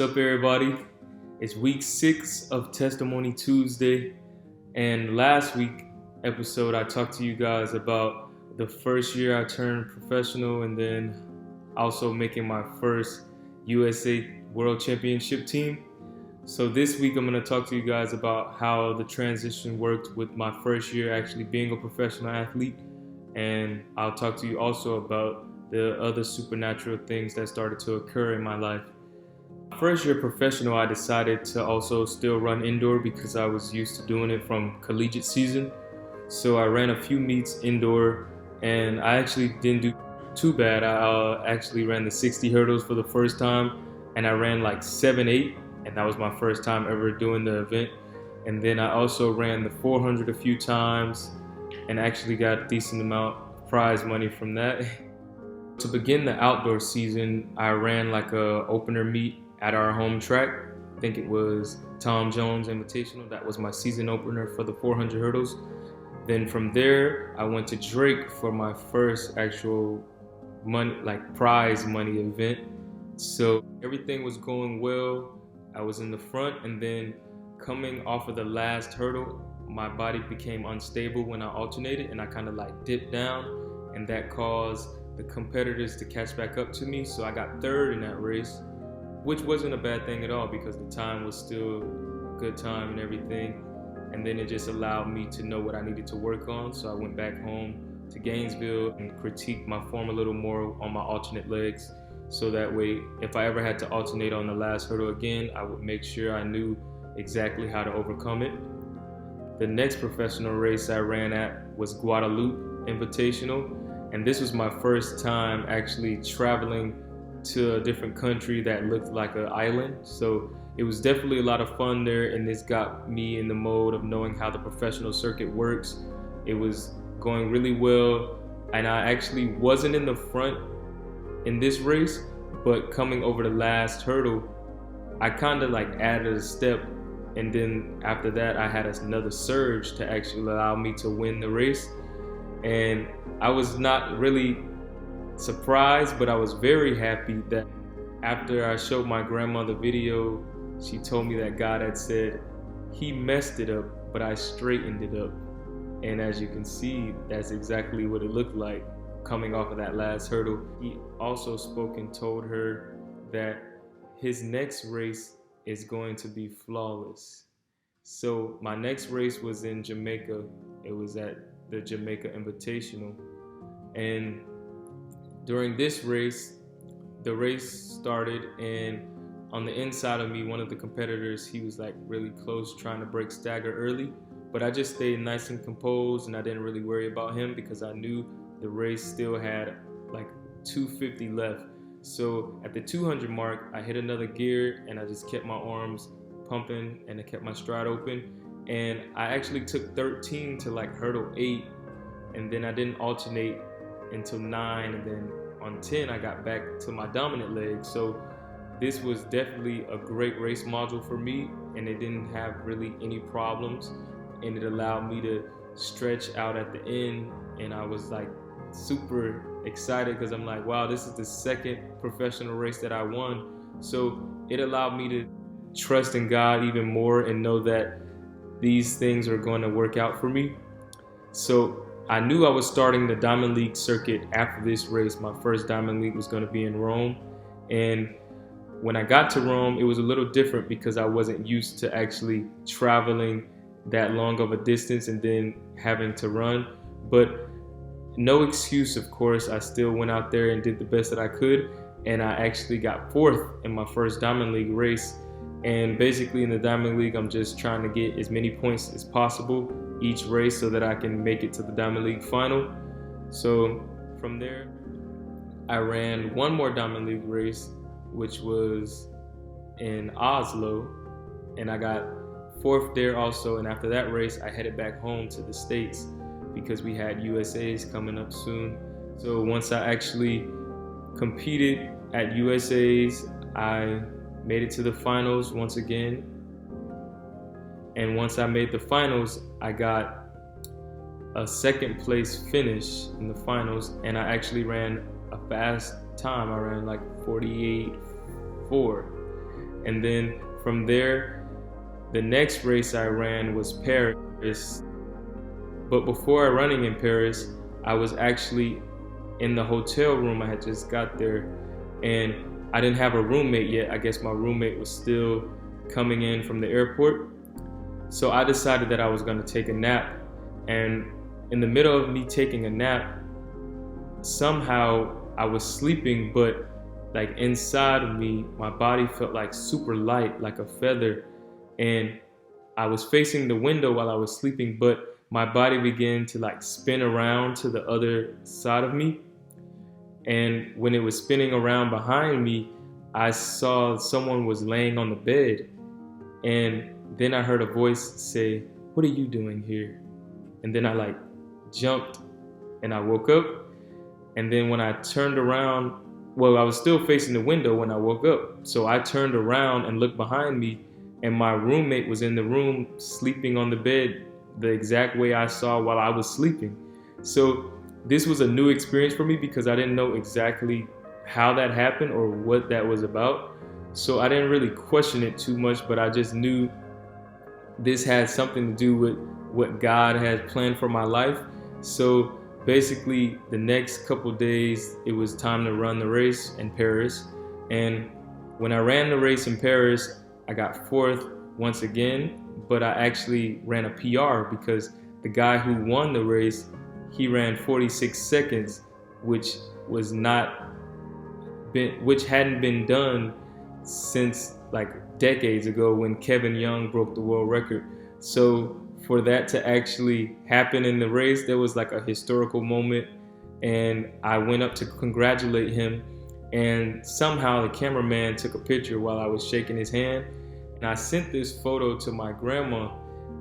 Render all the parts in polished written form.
What's up, everybody? It's week 6 of Testimony Tuesday, and last week episode I talked to you guys about the first year I turned professional, and then also making my first USA World Championship team. So this week I'm going to talk to you guys about how the transition worked with my first year actually being a professional athlete, and I'll talk to you also about the other supernatural things that started to occur in my life. First year professional, I decided to also still run indoor because I was used to doing it from collegiate season. So I ran a few meets indoor, and I actually didn't do too bad. I actually ran the 60 hurdles for the first time, and I ran like 7-8, and that was my first time ever doing the event. And then I also ran the 400 a few times, and actually got a decent amount of prize money from that. To begin the outdoor season, I ran like a opener meet at our home track. I think it was Tom Jones Invitational. That was my season opener for the 400 hurdles. Then from there, I went to Drake for my first actual money, like prize money event. So everything was going well. I was in the front, and then coming off of the last hurdle, my body became unstable when I alternated, and I kind of like dipped down, and that caused the competitors to catch back up to me. So I got third in that race, which wasn't a bad thing at all because the time was still a good time and everything. And then it just allowed me to know what I needed to work on. So I went back home to Gainesville and critiqued my form a little more on my alternate legs. So that way, if I ever had to alternate on the last hurdle again, I would make sure I knew exactly how to overcome it. The next professional race I ran at was Guadalupe Invitational. And this was my first time actually traveling to a different country that looked like an island. So it was definitely a lot of fun there, and this got me in the mode of knowing how the professional circuit works. It was going really well, and I actually wasn't in the front in this race, but coming over the last hurdle, I kind of like added a step, and then after that I had another surge to actually allow me to win the race. And I was not really surprised, but I was very happy that after I showed my grandma the video, she told me that God had said he messed it up, but I straightened it up. And as you can see, that's exactly what it looked like coming off of that last hurdle. He also spoke and told her that his next race is going to be flawless. So my next race was in Jamaica. It was at the Jamaica Invitational. And during this race, the race started, and on the inside of me, one of the competitors, he was like really close trying to break stagger early, but I just stayed nice and composed, and I didn't really worry about him because I knew the race still had like 250 left. So at the 200 mark, I hit another gear, and I just kept my arms pumping, and I kept my stride open, and I actually took 13 to like hurdle 8, and then I didn't alternate until 9, and then on 10 I got back to my dominant leg. So this was definitely a great race module for me, and it didn't have really any problems, and it allowed me to stretch out at the end. And I was like super excited because I'm like, wow, this is the second professional race that I won. So it allowed me to trust in God even more and know that these things are going to work out for me. So I knew I was starting the Diamond League circuit after this race. My first Diamond League was going to be in Rome. And when I got to Rome, it was a little different because I wasn't used to actually traveling that long of a distance and then having to run. But no excuse, of course. I still went out there and did the best that I could. And I actually got 4th in my first Diamond League race. And basically in the Diamond League, I'm just trying to get as many points as possible each race so that I can make it to the Diamond League final. So from there, I ran one more Diamond League race, which was in Oslo, and I got 4th there also. And after that race, I headed back home to the States because we had USA's coming up soon. So once I actually competed at USA's, I made it to the finals once again. And once I made the finals, I got a 2nd place finish in the finals, and I actually ran a fast time. I ran like 48.4. And then from there, the next race I ran was Paris. But before running in Paris, I was actually in the hotel room. I had just got there, and I didn't have a roommate yet. I guess my roommate was still coming in from the airport. So I decided that I was gonna take a nap. And in the middle of me taking a nap, somehow I was sleeping, but like inside of me, my body felt like super light, like a feather. And I was facing the window while I was sleeping, but my body began to like spin around to the other side of me. And when it was spinning around behind me, I saw someone was laying on the bed. And then I heard a voice say, "What are you doing here?" And then I like jumped and I woke up. And then when I turned around, well, I was still facing the window when I woke up. So I turned around and looked behind me, and my roommate was in the room sleeping on the bed the exact way I saw while I was sleeping. So this was a new experience for me because I didn't know exactly how that happened or what that was about. So I didn't really question it too much, but I just knew this had something to do with what God had planned for my life. So basically the next couple days, it was time to run the race in Paris. And when I ran the race in Paris, I got fourth once again, but I actually ran a PR because the guy who won the race, he ran 46 seconds, which hadn't been done since like decades ago when Kevin Young broke the world record. So for that to actually happen in the race, there was like a historical moment, and I went up to congratulate him, and somehow the cameraman took a picture while I was shaking his hand, and I sent this photo to my grandma,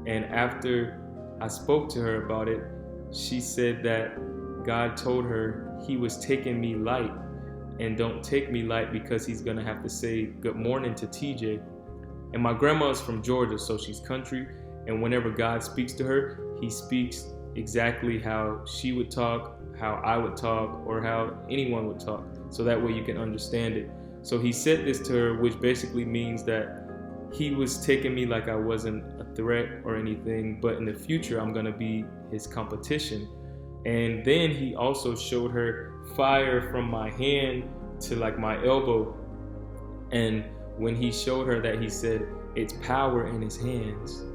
and after I spoke to her about it, she said that God told her he was taking me light, and don't take me light because he's gonna have to say good morning to TJ. And my grandma's from Georgia, so she's country, and whenever God speaks to her, he speaks exactly how she would talk, how I would talk, or how anyone would talk, so that way you can understand it. So he said this to her, which basically means that he was taking me like I wasn't a threat or anything, but in the future I'm gonna be his competition. And then he also showed her fire from my hand to like my elbow. And when he showed her that, he said, "It's power in his hands."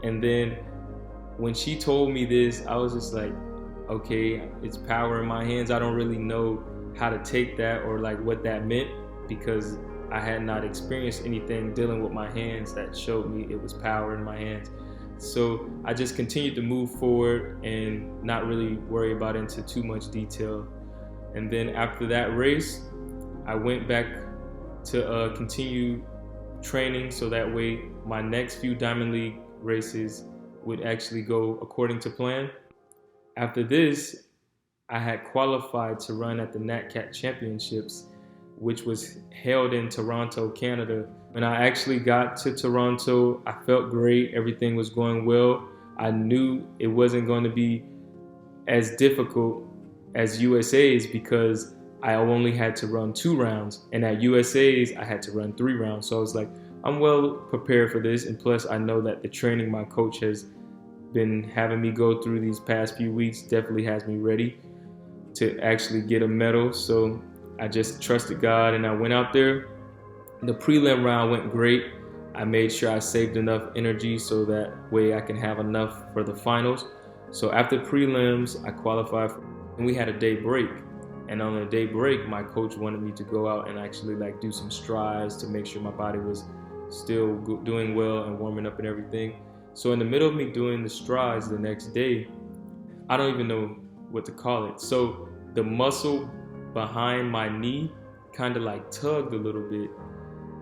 And then when she told me this, I was just like, okay, it's power in my hands. I don't really know how to take that or like what that meant because I had not experienced anything dealing with my hands that showed me it was power in my hands. So I just continued to move forward and not really worry about it into too much detail. And then after that race, I went back to continue training so that way my next few Diamond League races would actually go according to plan. After this, I had qualified to run at the NatCat Championships, which was held in Toronto, Canada. When I actually got to Toronto, I felt great. Everything was going well. I knew it wasn't going to be as difficult as USA's because I only had to run 2 rounds. And at USA's, I had to run 3 rounds. So I was like, I'm well prepared for this. And plus, I know that the training my coach has been having me go through these past few weeks definitely has me ready to actually get a medal. So I just trusted God and I went out there. The prelim round went great. I made sure I saved enough energy so that way I can have enough for the finals. So after prelims, I qualified and we had a day break. And on a day break, my coach wanted me to go out and actually like do some strides to make sure my body was still doing well and warming up and everything. So in the middle of me doing the strides the next day, I don't even know what to call it. So the muscle behind my knee kind of like tugged a little bit.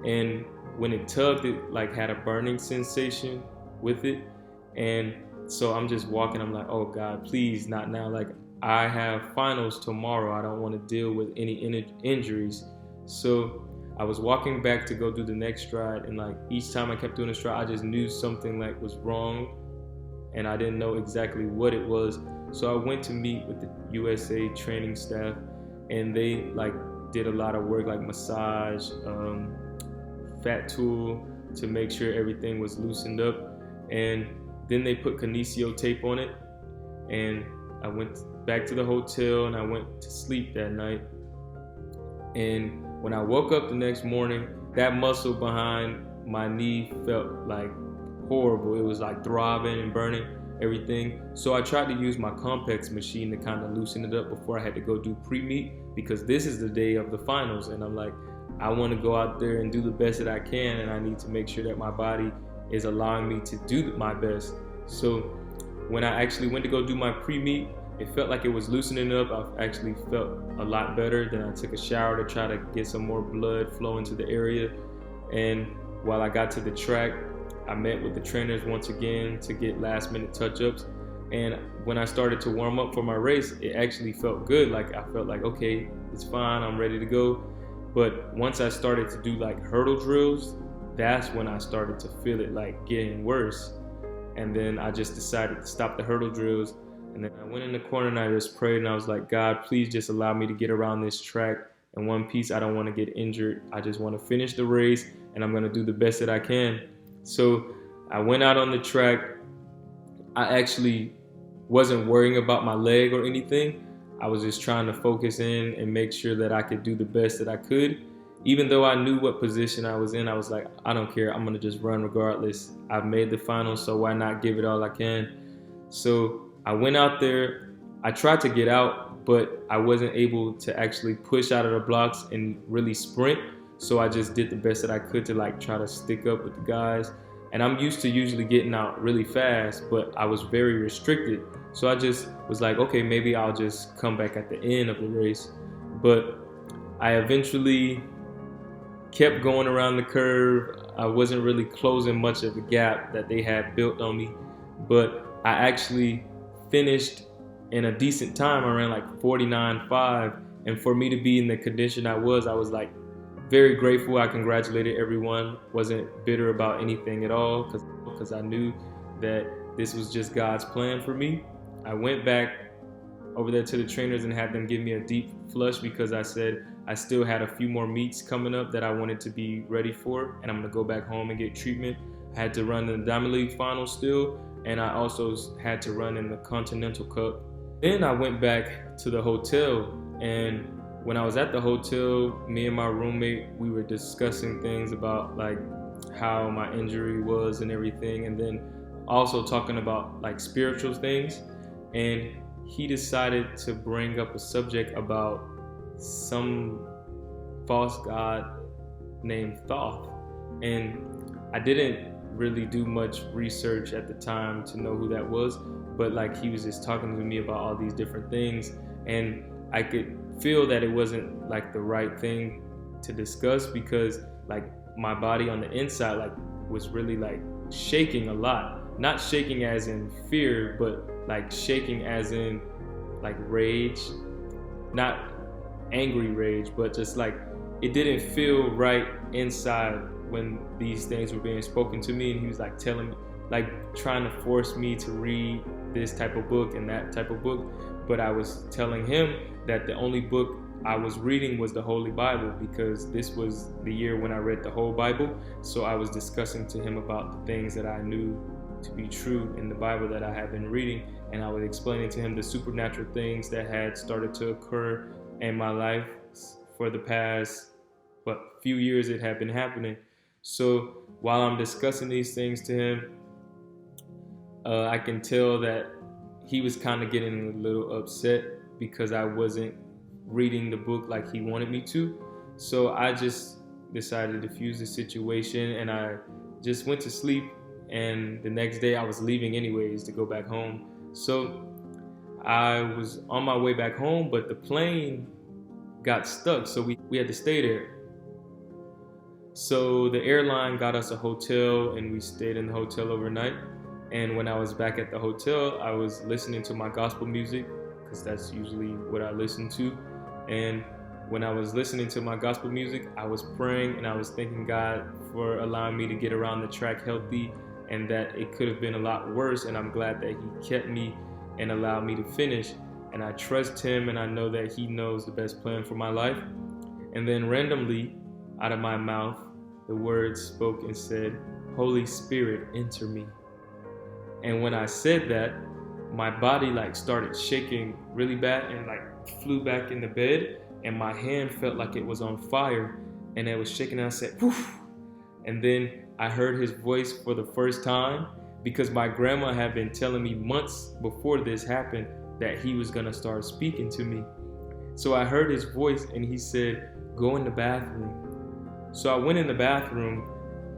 And when it tugged, it like had a burning sensation with it. And so I'm just walking, I'm like, oh God, please not now. Like I have finals tomorrow. I don't want to deal with any injuries. So I was walking back to go do the next stride, and like each time I kept doing a stride, I just knew something like was wrong, and I didn't know exactly what it was. So I went to meet with the USA training staff, and they like did a lot of work like massage, fat tool to make sure everything was loosened up. And then they put kinesio tape on it. And I went back to the hotel and I went to sleep that night. And when I woke up the next morning, that muscle behind my knee felt like horrible. It was like throbbing and burning everything. So I tried to use my Compex machine to kind of loosen it up before I had to go do pre-meet, because this is the day of the finals. And I'm like, I want to go out there and do the best that I can, and I need to make sure that my body is allowing me to do my best. So when I actually went to go do my pre-meet, it felt like it was loosening up. I actually felt a lot better. Then I took a shower to try to get some more blood flow into the area. And while I got to the track, I met with the trainers once again to get last minute touch-ups. And when I started to warm up for my race, it actually felt good. Like I felt like, okay, it's fine, I'm ready to go. But once I started to do like hurdle drills, that's when I started to feel it like getting worse. And then I just decided to stop the hurdle drills. And then I went in the corner and I just prayed, and I was like, God, please just allow me to get around this track in one piece. I don't want to get injured. I just want to finish the race, and I'm going to do the best that I can. So I went out on the track. I actually wasn't worrying about my leg or anything. I was just trying to focus in and make sure that I could do the best that I could. Even though I knew what position I was in, I was like, I don't care. I'm going to just run regardless. I've made the finals, so why not give it all I can? So I went out there. I tried to get out, but I wasn't able to actually push out of the blocks and really sprint. So I just did the best that I could to like try to stick up with the guys. And I'm used to usually getting out really fast, but I was very restricted. So I just was like, okay, maybe I'll just come back at the end of the race. But I eventually kept going around the curve. I wasn't really closing much of the gap that they had built on me, but I actually finished in a decent time. I ran like 49.5, and for me to be in the condition I was like very grateful. I congratulated everyone, wasn't bitter about anything at all, because I knew that this was just God's plan for me. I went back over there to the trainers and had them give me a deep flush, because I said I still had a few more meets coming up that I wanted to be ready for, and I'm gonna go back home and get treatment. I had to run the Diamond League Finals still, and I also had to run in the Continental Cup. Then I went back to the hotel, and when I was at the hotel, me and my roommate, we were discussing things about like how my injury was and everything, and then also talking about like spiritual things. And he decided to bring up a subject about some false god named Thoth. And I didn't really do much research at the time to know who that was, but like he was just talking to me about all these different things, and I could feel that it wasn't like the right thing to discuss, because like my body on the inside like was really like shaking a lot. Not shaking as in fear, but like shaking as in like rage. Not angry rage, but just like it didn't feel right inside when these things were being spoken to me. And he was like telling me, like trying to force me to read this type of book and that type of book. But I was telling him that the only book I was reading was the Holy Bible, because this was the year when I read the whole Bible. So I was discussing to him about the things that I knew to be true in the Bible that I had been reading, and I was explaining to him the supernatural things that had started to occur in my life for the past few years. It had been happening. So while I'm discussing these things to him, I can tell that he was kind of getting a little upset because I wasn't reading the book like he wanted me to. So I just decided to diffuse the situation, and I just went to sleep. And the next day I was leaving anyways to go back home. So I was on my way back home, but the plane got stuck, so we had to stay there. So the airline got us a hotel, and we stayed in the hotel overnight. And when I was back at the hotel, I was listening to my gospel music, because that's usually what I listen to. And when I was listening to my gospel music, I was praying, and I was thanking God for allowing me to get around the track healthy, and that it could have been a lot worse. And I'm glad that he kept me and allowed me to finish. And I trust him, and I know that he knows the best plan for my life. And then randomly, out of my mouth, the words spoke and said, "Holy Spirit, enter me." And when I said that, my body like started shaking really bad and like flew back in the bed, and my hand felt like it was on fire and it was shaking, and I said, "Poof." And then I heard his voice for the first time, because my grandma had been telling me months before this happened that he was gonna start speaking to me. So I heard his voice and he said, "Go in the bathroom." So I went in the bathroom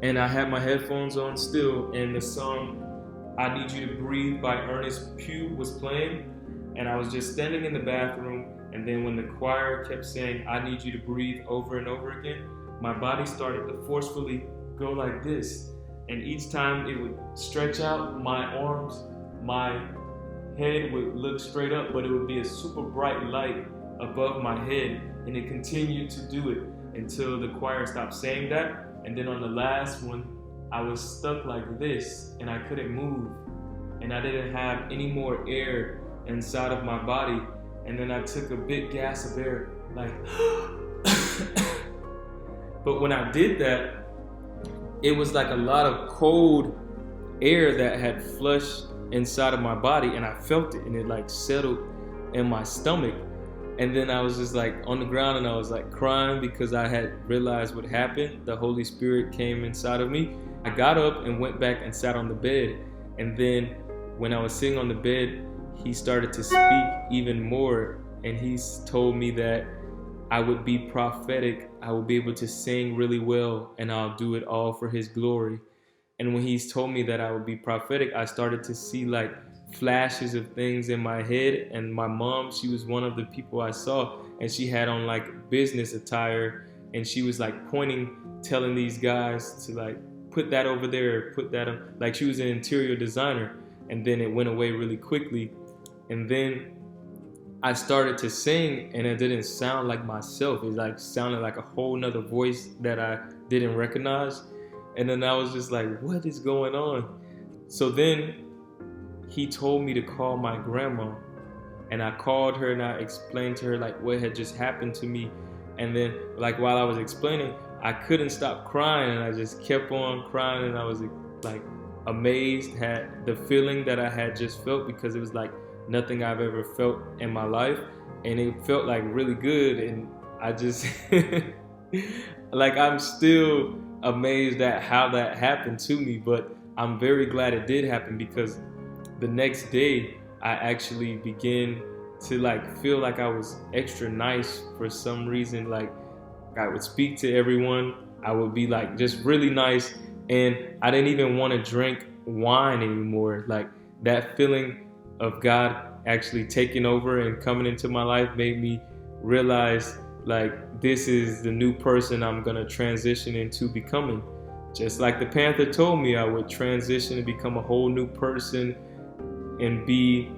and I had my headphones on still, and the song "I Need You to Breathe" by Ernest Pugh was playing, and I was just standing in the bathroom, and then when the choir kept saying "I need you to breathe" over and over again, my body started to forcefully go like this, and each time it would stretch out my arms, my head would look straight up, but it would be a super bright light above my head, and it continued to do it until the choir stopped saying that. And then on the last one, I was stuck like this and I couldn't move, and I didn't have any more air inside of my body. And then I took a big gas of air, like but when I did that, it was like a lot of cold air that had flushed inside of my body, and I felt it, and it like settled in my stomach. And then I was just like on the ground, and I was like crying because I had realized what happened. The Holy Spirit came inside of me. I got up and went back and sat on the bed. And then when I was sitting on the bed, he started to speak even more, and he told me that I would be prophetic, I would be able to sing really well, and I'll do it all for his glory. And when he's told me that I would be prophetic, I started to see like flashes of things in my head. And my mom, she was one of the people I saw, and she had on like business attire, and she was like pointing, telling these guys to like put that over there, put that on, like she was an interior designer. And then it went away really quickly. And then I started to sing, and it didn't sound like myself. It like sounded like a whole nother voice that I didn't recognize. And then I was just like, what is going on? So then he told me to call my grandma, and I called her and I explained to her like what had just happened to me. And then like while I was explaining, I couldn't stop crying, and I just kept on crying, and I was like amazed at the feeling that I had just felt, because it was like nothing I've ever felt in my life, and it felt like really good. And I just like I'm still amazed at how that happened to me, but I'm very glad it did happen, because the next day I actually began to like feel like I was extra nice for some reason. Like I would speak to everyone, I would be like just really nice, and I didn't even want to drink wine anymore. Like that feeling of God actually taking over and coming into my life made me realize like this is the new person I'm gonna transition into becoming. Just like the Panther told me I would transition and become a whole new person and be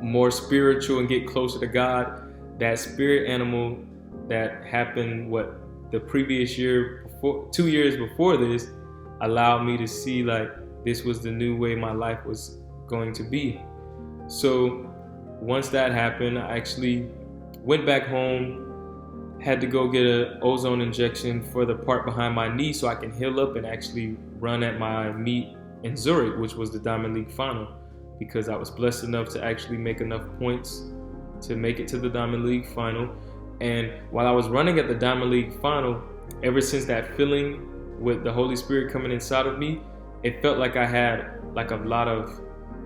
more spiritual and get closer to God. That spirit animal that happened the previous year, 2 years before this, allowed me to see like this was the new way my life was going to be. So once that happened, I actually went back home, had to go get an ozone injection for the part behind my knee so I can heal up and actually run at my meet in Zurich, which was the Diamond League final, because I was blessed enough to actually make enough points to make it to the Diamond League final. And while I was running at the Diamond League final, ever since that feeling with the Holy Spirit coming inside of me, it felt like I had like a lot of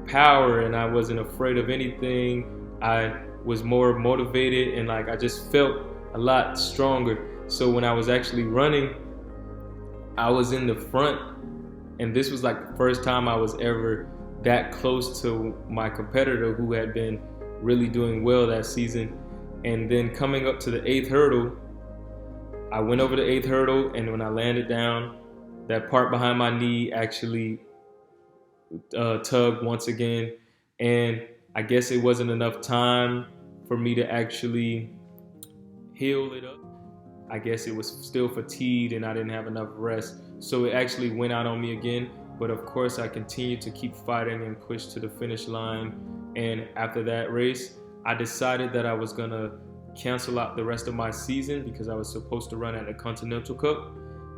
power, and I wasn't afraid of anything. I was more motivated, and like I just felt a lot stronger. So when I was actually running, I was in the front, and this was like the first time I was ever that close to my competitor who had been really doing well that season. And then coming up to the 8th hurdle, I went over the 8th hurdle, and when I landed down, that part behind my knee actually tugged once again, and I guess it wasn't enough time for me to actually heal it up. I guess it was still fatigued and I didn't have enough rest, so it actually went out on me again. But of course I continued to keep fighting and push to the finish line. And after that race, I decided that I was gonna cancel out the rest of my season because I was supposed to run at the Continental Cup.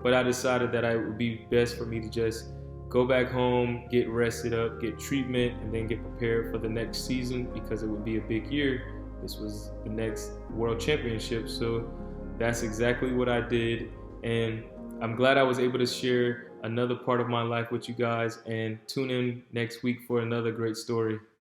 but I decided that it would be best for me to just go back home, get rested up, get treatment, and then get prepared for the next season because it would be a big year. This was the next World Championship, so that's exactly what I did. And I'm glad I was able to share another part of my life with you guys, and tune in next week for another great story.